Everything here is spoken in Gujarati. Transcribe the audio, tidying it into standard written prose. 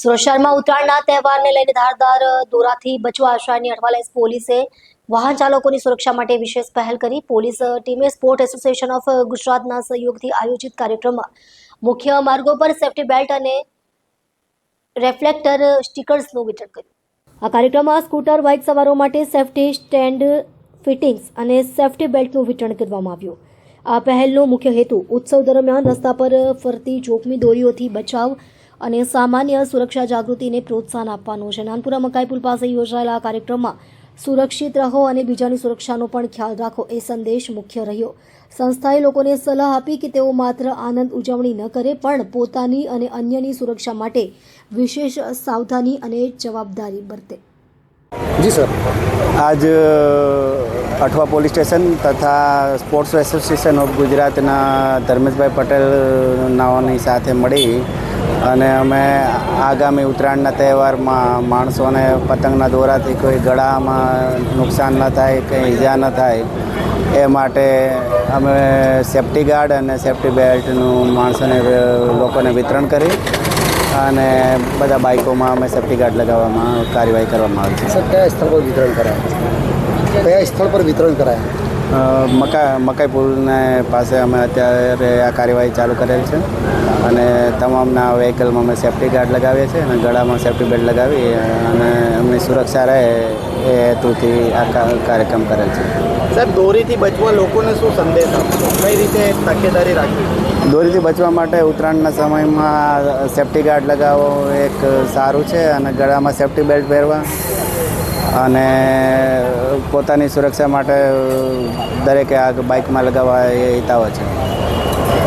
સુરત ઉત્તરાયણના તહેવારને લઈને ધારદાર દોરાથી બચવા આશયની અઠવાલાઇન્સ પોલીસે વાહન ચાલકોની સુરક્ષા માટે વિશેષ પહેલ કરી. પોલીસ ટીમે સ્પોર્ટ એસોસિએશન ઓફ ગુજરાતના સહયોગથી આયોજિત કાર્યક્રમમાં મુખ્ય માર્ગો પર સેફ્ટી બેલ્ટ અને રેફ્લેક્ટર સ્ટીકર્સનું વિતરણ કર્યું. આ કાર્યક્રમમાં સ્કૂટર બાઇક સવારો માટે સેફ્ટી સ્ટેન્ડ ફિટિંગ્સ અને સેફ્ટી બેલ્ટનું વિતરણ કરવામાં આવ્યું. આ પહેલનો મુખ્ય હેતુ ઉત્સવ દરમિયાન રસ્તા પર ફરતી જોખમી દોરીઓથી બચાવ અને સામાન્ય સુરક્ષા જાગૃતિને પ્રોત્સાહન આપવાનો છે. નાનપુરા મકાઈ પુલ પાસે યોજાયેલા આ કાર્યક્રમમાં સુરક્ષિત રહો અને બીજાની સુરક્ષાનો પણ ખ્યાલ રાખો એ સંદેશ મુખ્ય રહ્યો. સંસ્થાએ લોકોને સલાહ આપી કે તેઓ માત્ર આનંદ ઉજવણી ન કરે પણ પોતાની અને અન્યની સુરક્ષા માટે વિશેષ સાવધાની અને જવાબદારી બરતે. જી સર, આજ અઠવા પોલીસ સ્ટેશન તથા સ્પોર્ટ્સ એસોસિએશન ઓફ ગુજરાતના ધર્મેશભાઈ પટેલ નાઓની સાથે મળી અને અમે આગામી ઉત્તરાયણના તહેવારમાં માણસોને પતંગના દોરાથી કોઈ ગળામાં નુકસાન ન થાય, કંઈ ઈજા ન થાય એ માટે અમે સેફ્ટી ગાર્ડ અને સેફ્ટી બેલ્ટનું લોકોને વિતરણ કરી અને બધા બાઇકોમાં અમે સેફ્ટી ગાર્ડ લગાવવામાં કાર્યવાહી કરવામાં આવી છે. સર, કયા સ્થળ પર વિતરણ કરાયા? કયા સ્થળ પર વિતરણ કરાયા? મકાઈ પુલને પાસે અમે અત્યારે આ કાર્યવાહી ચાલુ કરેલ છે અને તમામના વ્હીકલમાં અમે સેફ્ટી ગાર્ડ લગાવીએ છીએ અને ગળામાં સેફ્ટી બેલ્ટ લગાવી અને એમની સુરક્ષા રહે એ હેતુથી આ કાર્યક્રમ કરેલ છે. સર, દોરીથી બચવા લોકોને શું સંદેશ આપશો? કઈ રીતે તકેદારી રાખવી? દોરીથી બચવા માટે ઉત્તરાયણના સમયમાં સેફ્ટી ગાર્ડ લગાવવો એક સારું છે અને ગળામાં સેફ્ટી બેલ્ટ પહેરવા અને પોતાની સુરક્ષા માટે દરેકે આ બાઇકમાં લગાવવા એ હિતાવ છે.